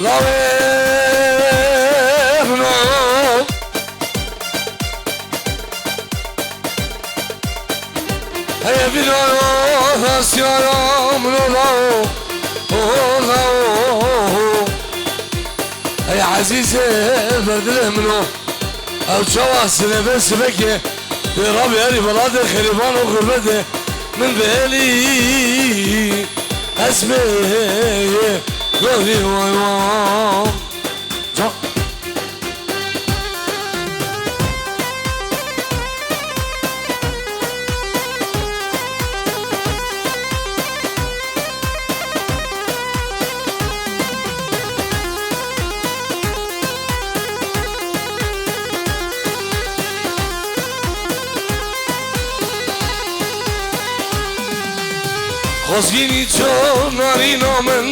لاوێنۆ هەیە بینۆ هەسیۆنۆ منۆڵاو هەیە عەزیزێ بەردلێ منۆ ئەو چاوا سنەبێ سبەکێ ڕابێ هەری بەڵاتێ خەریبان و غربەتێ من بێلی ئەسمێ گۆری وایوان خۆزگینی چۆن نارینۆ من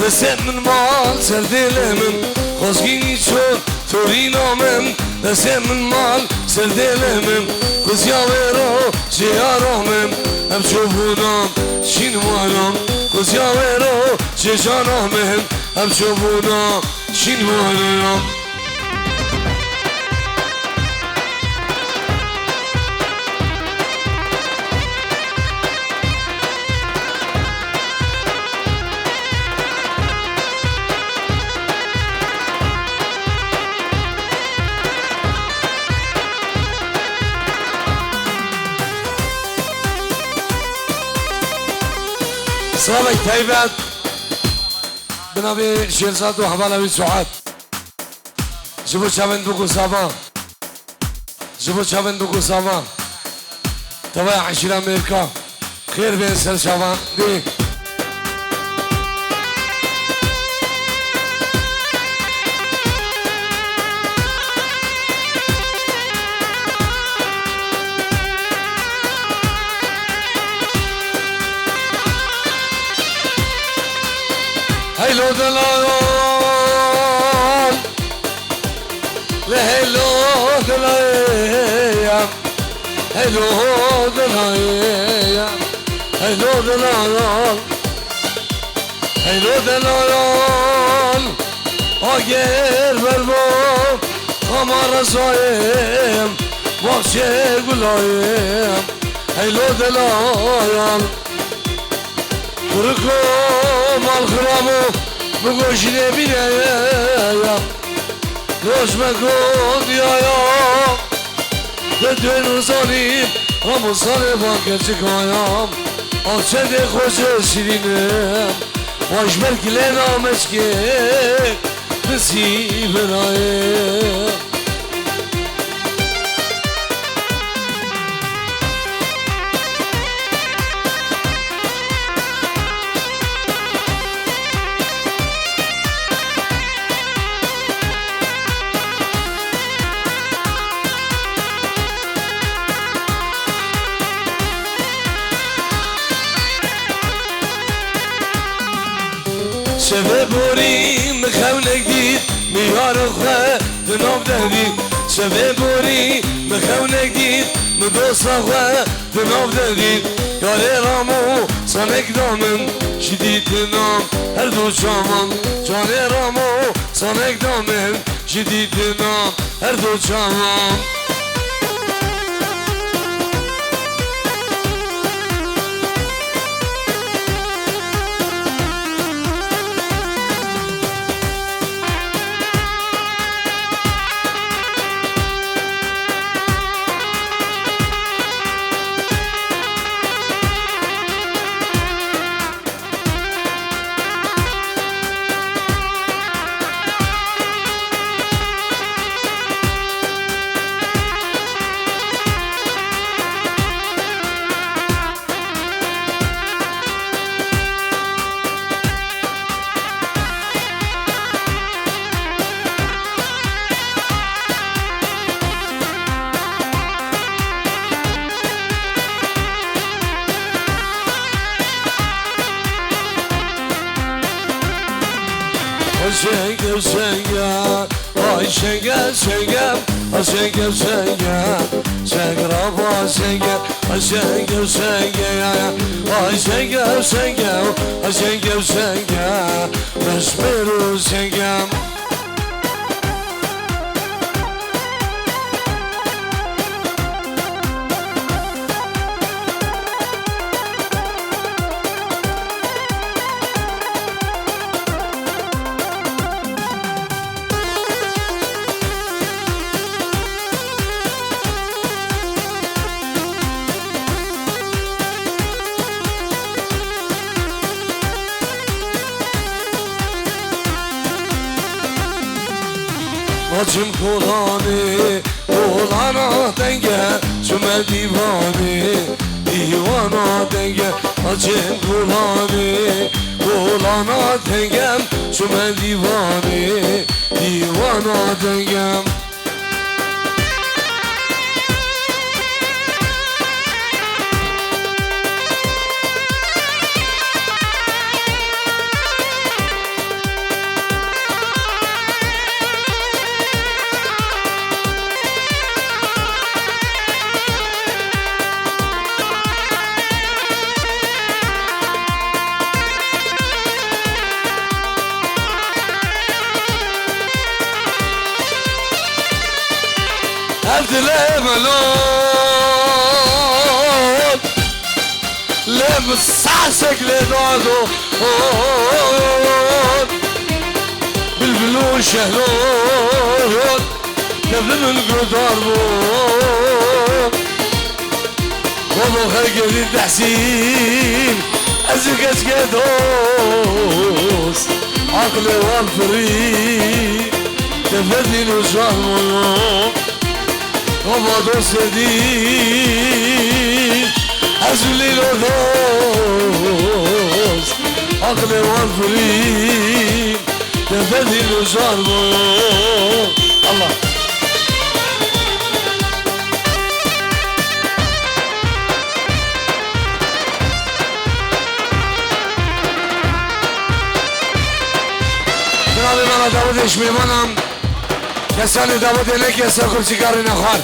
دەسێت من ماڵ سەردێلێ من خۆزگینی چۆن تۆرینۆ من دەسێت من ماڵ سەردێلێ من کوزیاوێرۆ جێیارۆ من ئەم چۆبوونۆم چینوانۆم کوزیاوێرۆ جێژانۆ من ئەم چۆبوونۆم چینوانۆم سلامك تايبات بنابي شيرزاد وحبالة سعاد جبو شابن دوكو سابا جبو شابن دوكو سابا تبع عشرة أمريكا خير بين سر شابان دي هيلو دلال لهيلو دلال هيلو دلال هيلو دلال هيلو دلال آگر برباب خمار زایم باشه گلایم هيلو دلال بركو مال خرابو بگوشینه بینیم روش مکن دیایم بدون روزانیم همون سال بانکر چکایم آنچه ده خوش شیرینم واش برکله نامش که بسی بنایم شبه بوری مخونک دید میار خواه دناب دهدید شبه بوری مخونک دید مدوست خواه دناب دهدید یاره رامو سانک دامن شدید نام هر دو شامان جانه رامو سانک دامن شدید نام هر دو شامان Şengem şengem, ay şengem şengem, ay şengem şengem, şengem şengem. Şenge şenge Ay şenge şenge Ay şenge şenge Meşmeru şengem Acım kulağını Oğlana denge Çöme divana denge Acım kulağını Oğlana dengem Çöme divana dengem لملون لمساسك لدادو بالبلو شهلون قبل القدر والله خلق التحسين ازقت قدوس عقلي والفريق تفدي وشهر Baba dost edin Azulil o dost Akle var fırın Tefedil uzar mı Allah Ben abi bana davet eşmeyim anam Kesani davet enek yasa kursikarı nekhar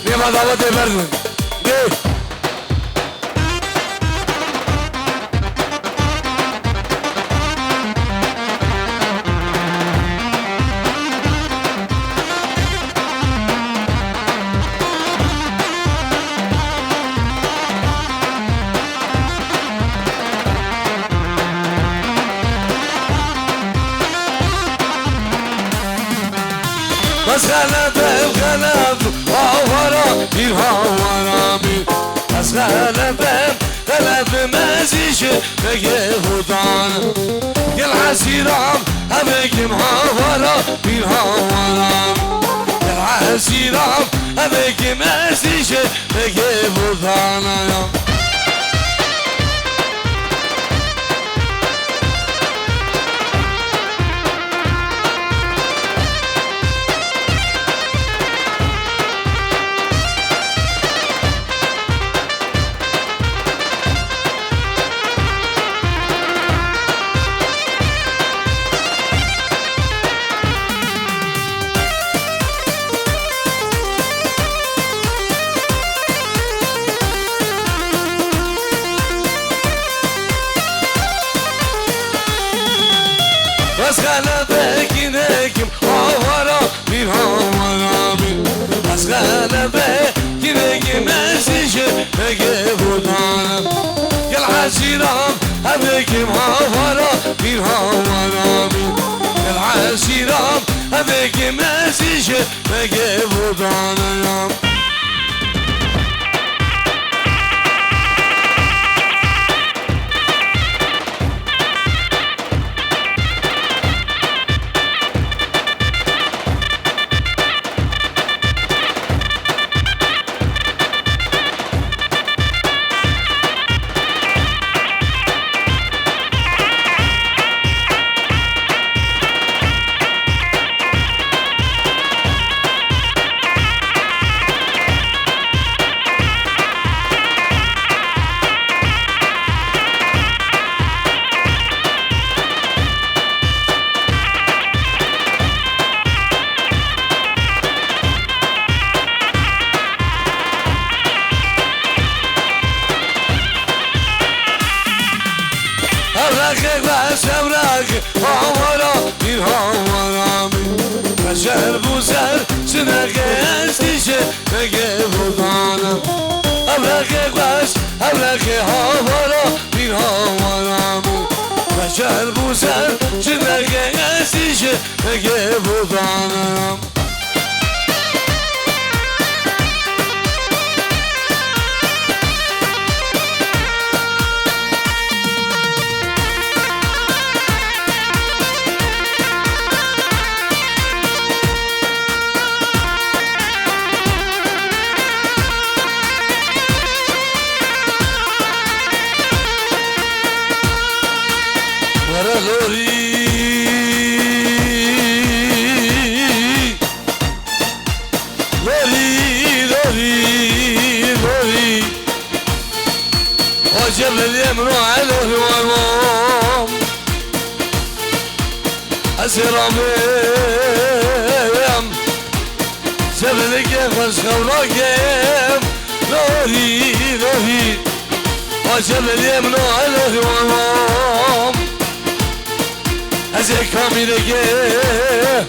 Nima davet eberdin De بس غلب هاورا bir havara bir بس غلب مزيش بگه هدان گل عسیرم همگیم هاورا bir havara گل عسیرم همگیم مزيش بگه هدان بس غلبك نجم هاورا bir havara bir بس غلبك نجم مزيج بگه هدان گل عسیرم همگیم هاورا bir havara bir گل عسیرم همگیم مزیج بگه هدان قش ابرق آوارا بیر آوارا بشر بوزر چنگه ازدیشه نگه بودانم ابرق قش ابرق آوارا بیر آوارا بشر بوزر چنگه ازدیشه نگه بودانم جبل يمنو على الوامام أسراميم جبل كيفش خوراكيم لوري لوري جبل يمنو على الوامام أزي كاميرا كيف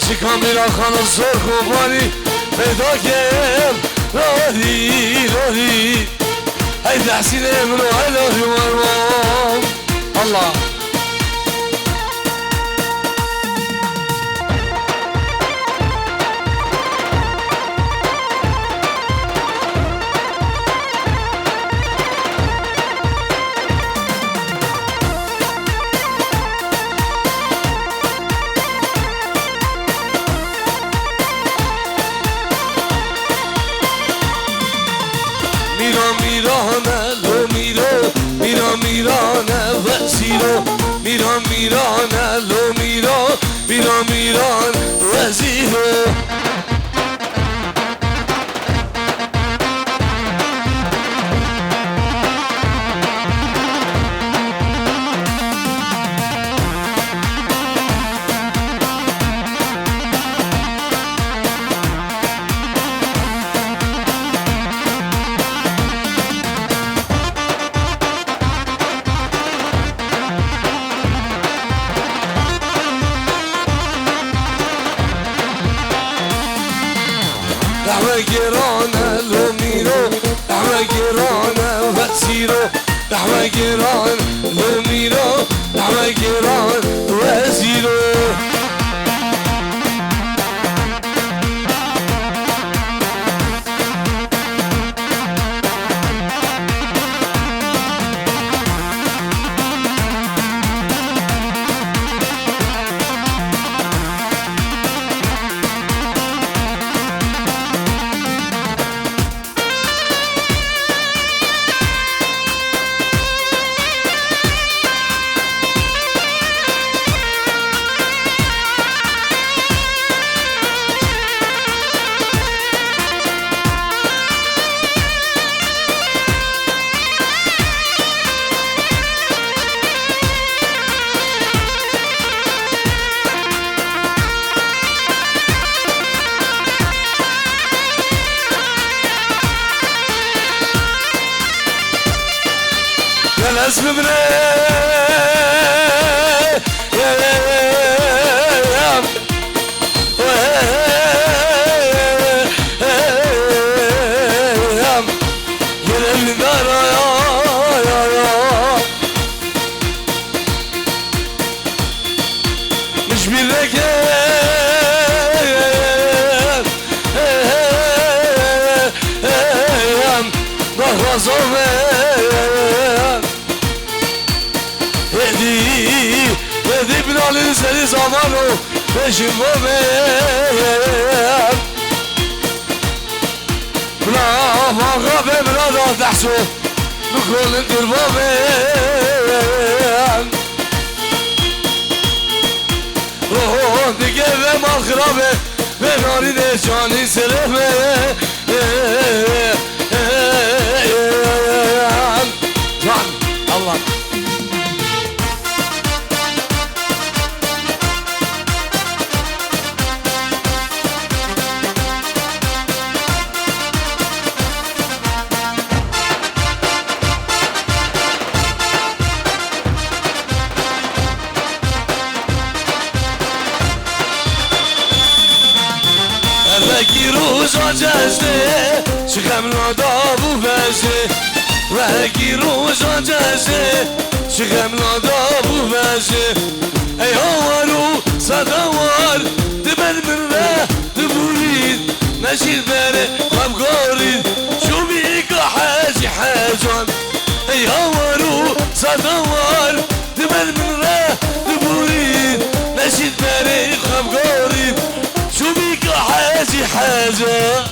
شي كاميرا خان الزور كوباني بيدا كيف لوري لوري هيدا حسين منو هلا هوام الله میرانه وزیرو میرانه لو میران وزیرو دعوة جيرانه لو ميرو دعوة جيرانه وزيرو دعوة جيران لو ميرو دعوة جيران وزيرو اسم ابني مش بالرجال ظهر صومين هدي بنا لنسالي زمانو بشم بومين بلا مغربي بلا دا تحسو بكل انتر بومين روحون تقبل مال خرابي بناري دي جاني سلمي جان الله وکی روزا جزده چخم لادا بو بزده وکی روزا جزده چخم لادا بو بزده ای آوارو صداوار دبر من ره دبورید نشید بره خمگارید شو بیگا حاجی حاجان ای آوارو صداوار دبر من ره دبورید نشید بره خمگارید شو بیگا حاجی حاجان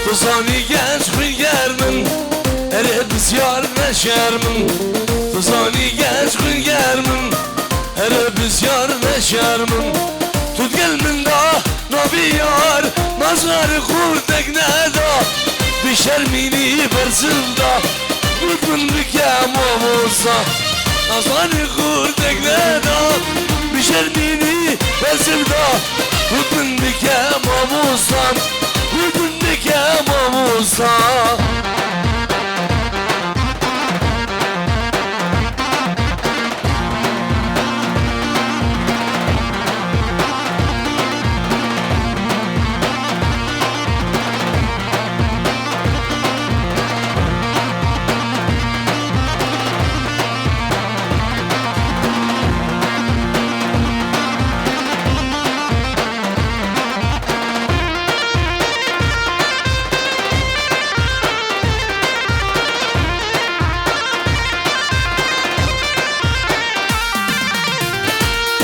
Tuzani genç hüngârmın Ere bizyar neşermin Tuzani genç hüngârmın Ere bizyar neşermin Tut gelmin da nabi yar Mazarı kurdek neda Bir şermini berzilda Gutmun bikem olsa Mazarı kurdek neda Bir şermini berzilda Gutmun bikem olsa Gutmun bikem olsa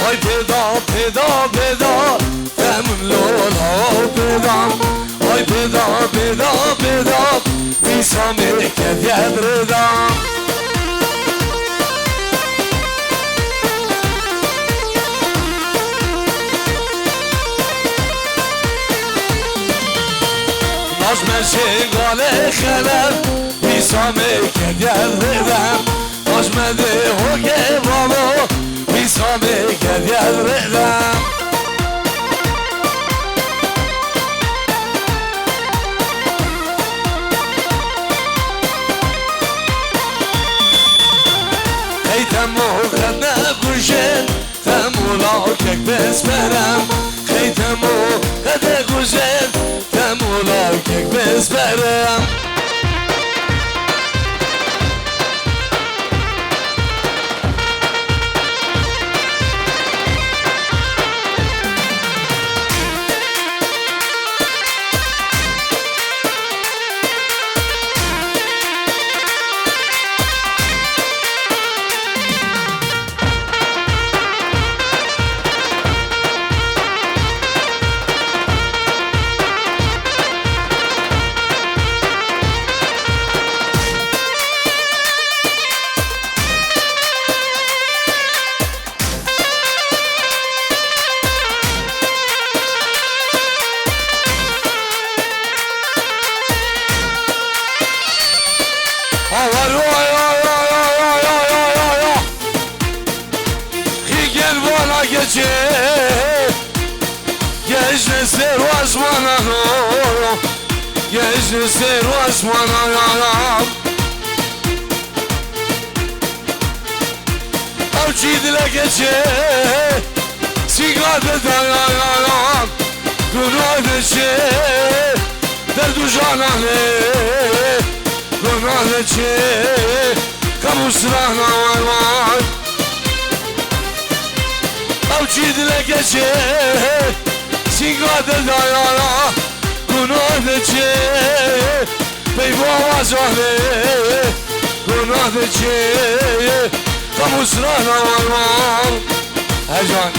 Ay peda peda peda Femim lola peda Ay peda peda peda Nisame kedye breda Najme şegale khelef Nisame kedye breda Najme de hoge balo Nisame kedye breda Hey temo khadna kushen Temo la kek besmerem Hey temo khadna kushen Temo la kek besmerem Gece ser osmana Gece ser osmana Avcıdile gece Sigade dayanan Günah gece Derdu canane Günah gece Kamusrana var var Avcıdile gece Sigade dayanan Günah gece Beyba zahre Günah gece Kamusrana var var Ercan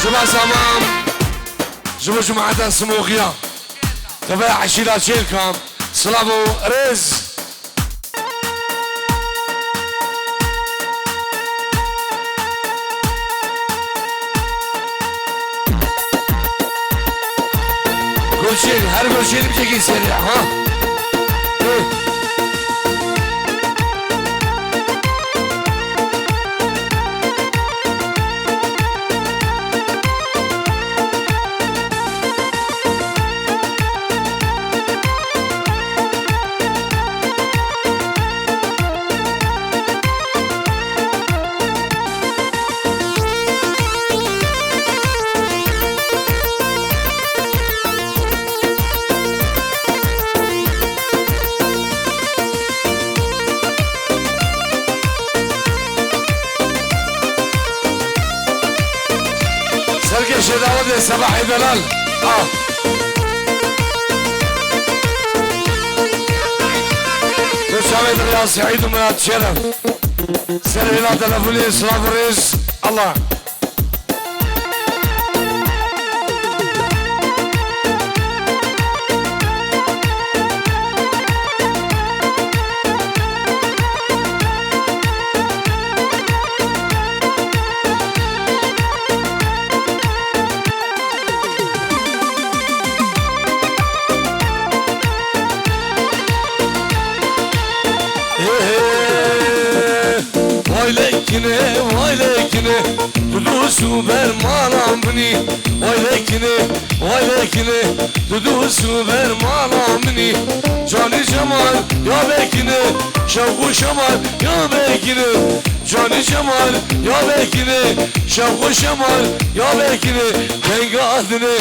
جبا زمان جبا جماعة سموغيا تبع عشيرة شيلكم سلامو رز Gülçin, her Gülçin'i bir çekin seni ha. سركش داود صباحي دلال مشاهد الرياض سعيد ومنات شرف سرهلات الأفولي صلاف الرئيس الله vay lekine Dudusu bermanam bini vay lekine Dudusu bermanam bini Cani Cemal ya bekine Şevku Şemal ya bekine Cani Cemal ya bekine Şevku Şemal ya bekine Dengadine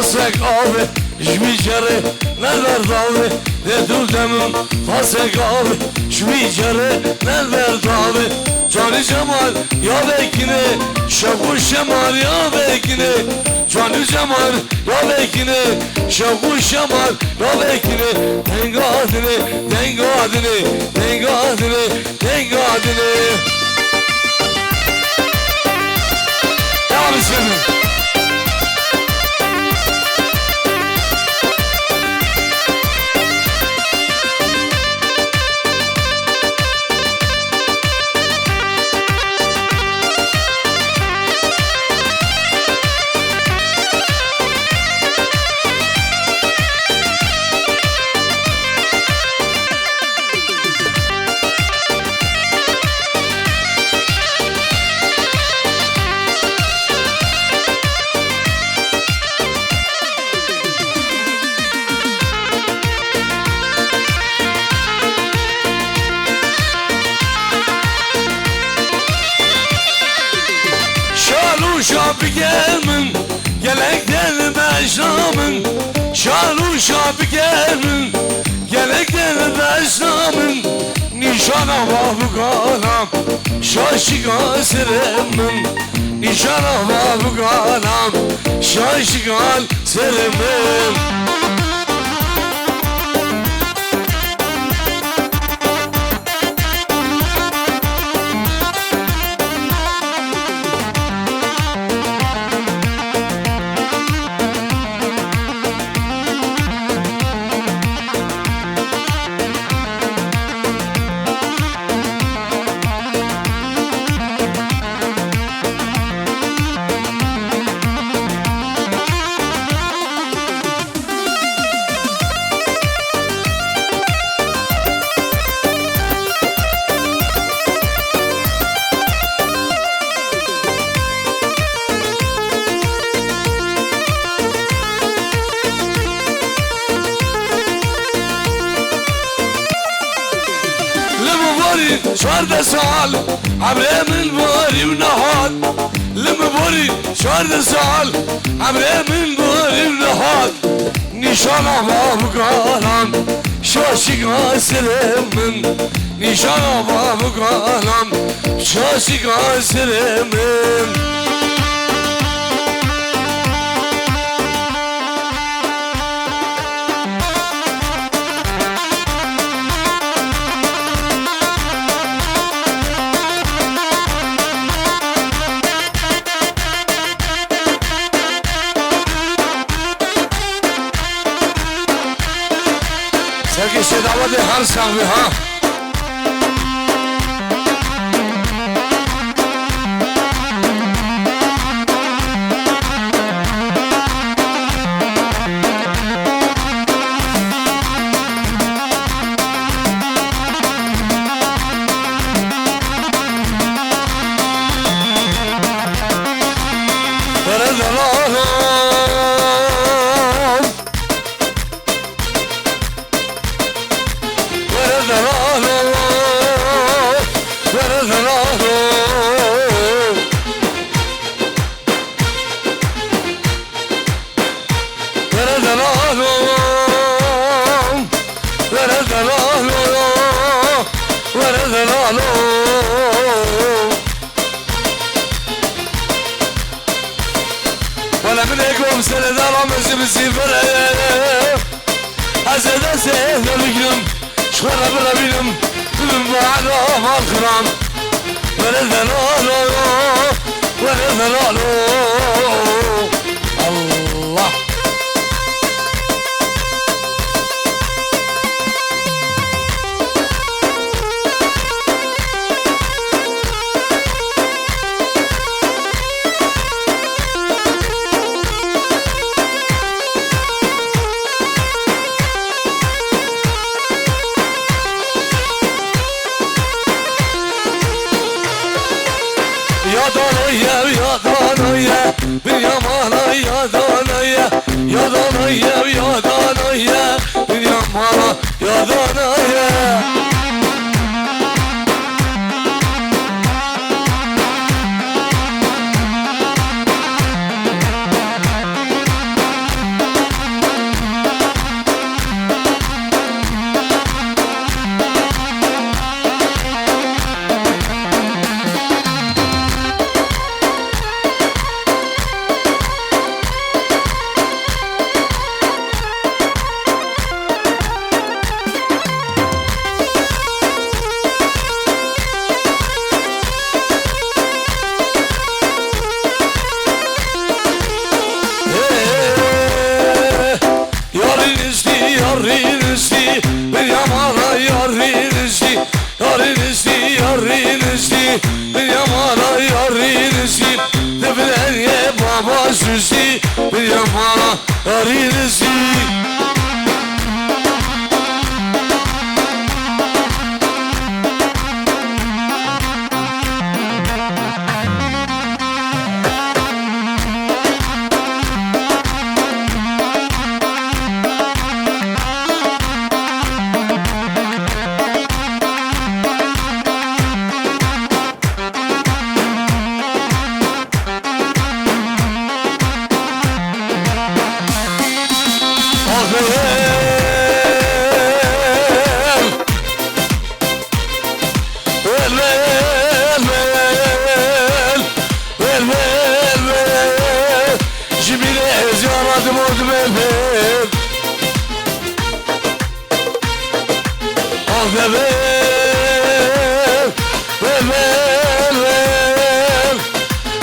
Tasek abi, jmicere, neler davi Dedul demin, tasek abi, jmicere, neler davi Cani Cemal, ya bekine Şevku Şemal, ya bekine Cani Cemal, ya bekine Şevku Şemal, ya bekine Dengadine Ya bismillah Şabi gelmin, gelekten beşamın Şalu şabi gelmin, gelekten beşamın Nişana vahu kalam, şaşıgan seremin Nişana vahu kalam, şaşıgan seremin شارد سال عبري من بوري ونهاد لما بوري شارد سال عبري من بوري ونهاد نشانه ما بقالان شاشق آسرمن نشان بابو قانم شاشق آسرمن سرکش دعوت هر ساوی ها ولا من يقوم سنة رمز بسيفره هزدا سيهنا بقلم شخرا بلا بينم تبن بعنا مالخرام ولا ذلالو ولا ذلالو الله يا دنيا يا دنيا يا مالا يا دنيا يا دنيا يا دنيا يا مالا يا دنيا Susi, bir mala arinesi.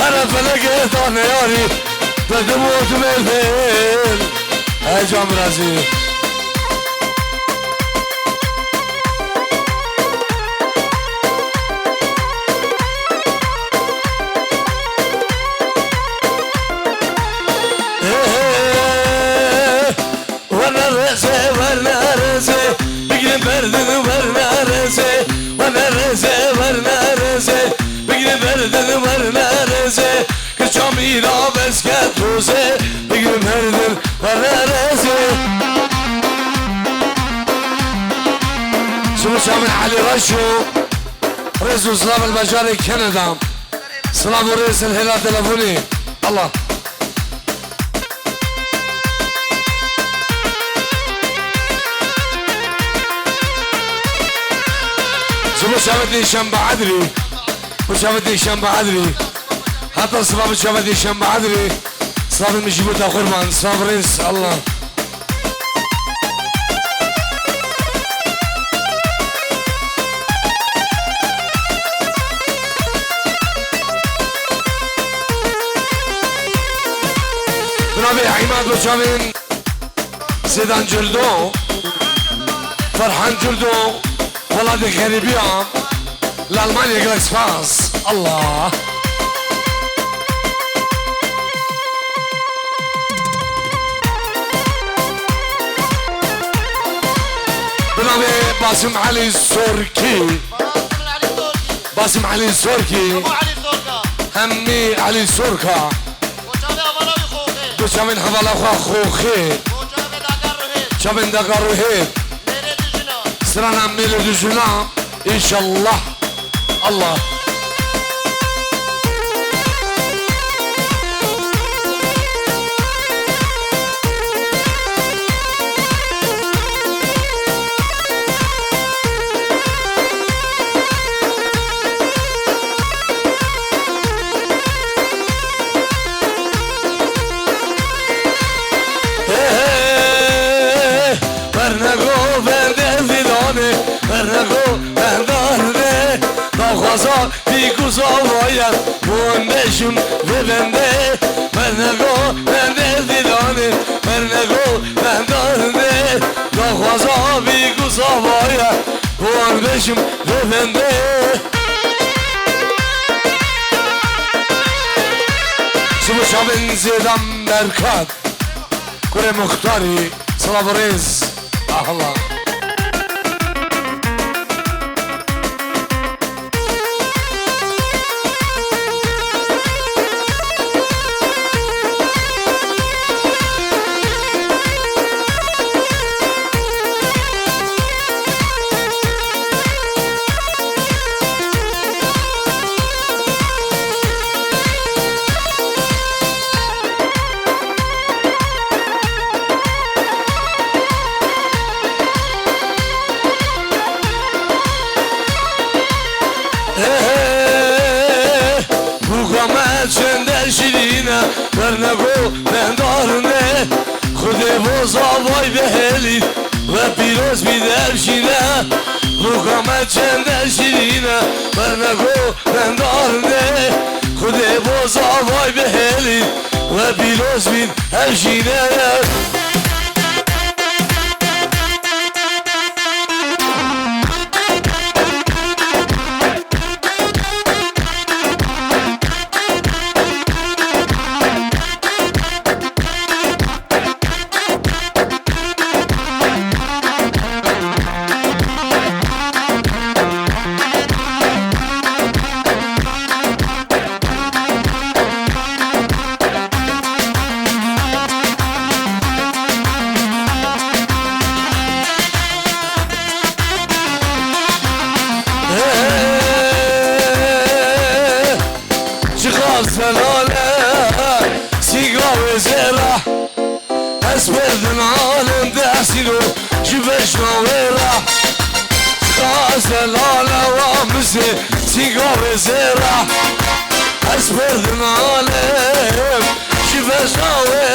أنا فلقيت أنا ياري بدموت بالليل أجا برازيل وانا رزي بقلب بردن وانا رزي بقلب بردن وانا رزي كشاميرا بسكت روزي بقلب بردن وانا رزي سلو شامل علي رشو رئيس وزراء المجاري كندا سلام رئيس الهلال تلفوني الله زبو شافتني شنبه عدري وشافتني شنبه عدري حتى صباب شافتني شنبه عدري صابر مجيبو تا قربان صابرين الله بنابي عماد وشامين زيدان جلدو فرحان جلدو ولاد غريبيان لألمانيا جلاكس فاس الله بنابي باسم علي السوركي باسم علي السوركي همي علي السوركا دوشامن حوالا خوخي شامن دقارو هيد سرانا مير دجنا ان شاء الله الله Zavaya Bundeşim ve bende Bernego bende dilane Bernego bende Dağvaza bir kuzavaya Bundeşim ve bende Sıvışa benzeden Merkat Kure muhtari Salavrez Allah برنگو بندارنه خود بزاوای بهلی و پیروز بیدر شینه مقامت چند شیرینه برنگو بندارنه خود بزاوای بهلی و پیروز بیدر شینه اسبردن عالم داسيلو جبش نويرا خازلالا وامسي سيقو زيرا اسبردن عالم جبش نويرا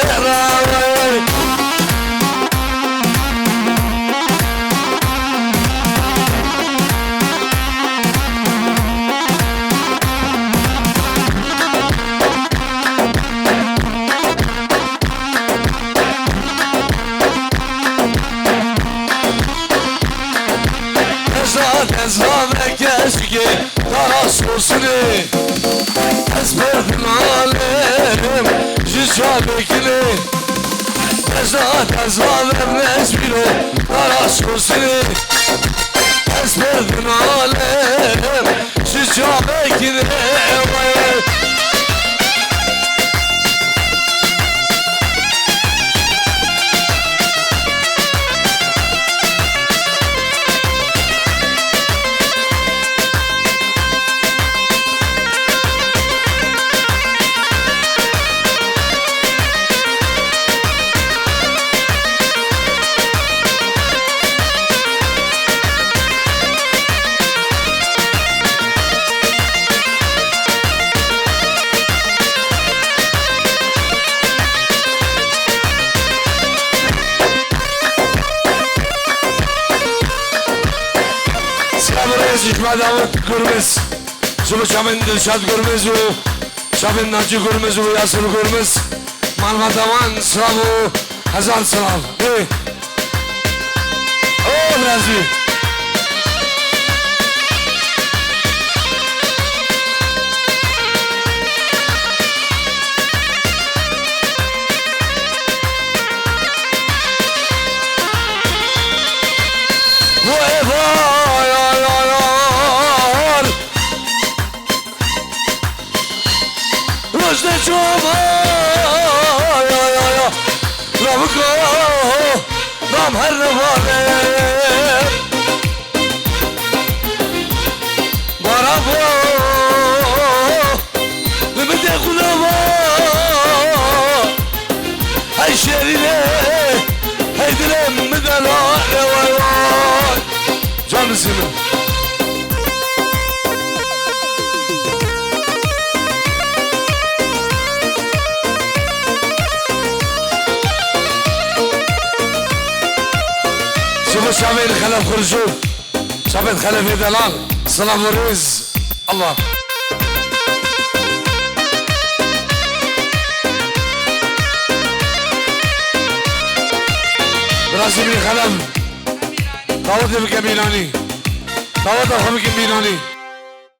Ezvame keşke taras olsuni Ezberdin alem Jisha bekli Ezat ezvame nesbilo taras olsuni Ezberdin alem Jisha bekli از حکمت داود گرمز شما چمن دلشاد گرمز و چمن ناجی گرمز و یاسر گرمز محمد امان سلام و هزار سلام او برازیل Rojde çoma ya ya ya Ravko Nam her nevale Barabo Limite kulama Hay şerine Hay dilem midala Vay vay Canı senin شابين خلف خرجوا شابين خلف دلال سلام ورز الله براسي خلف داود بكميلاني داود بكميلاني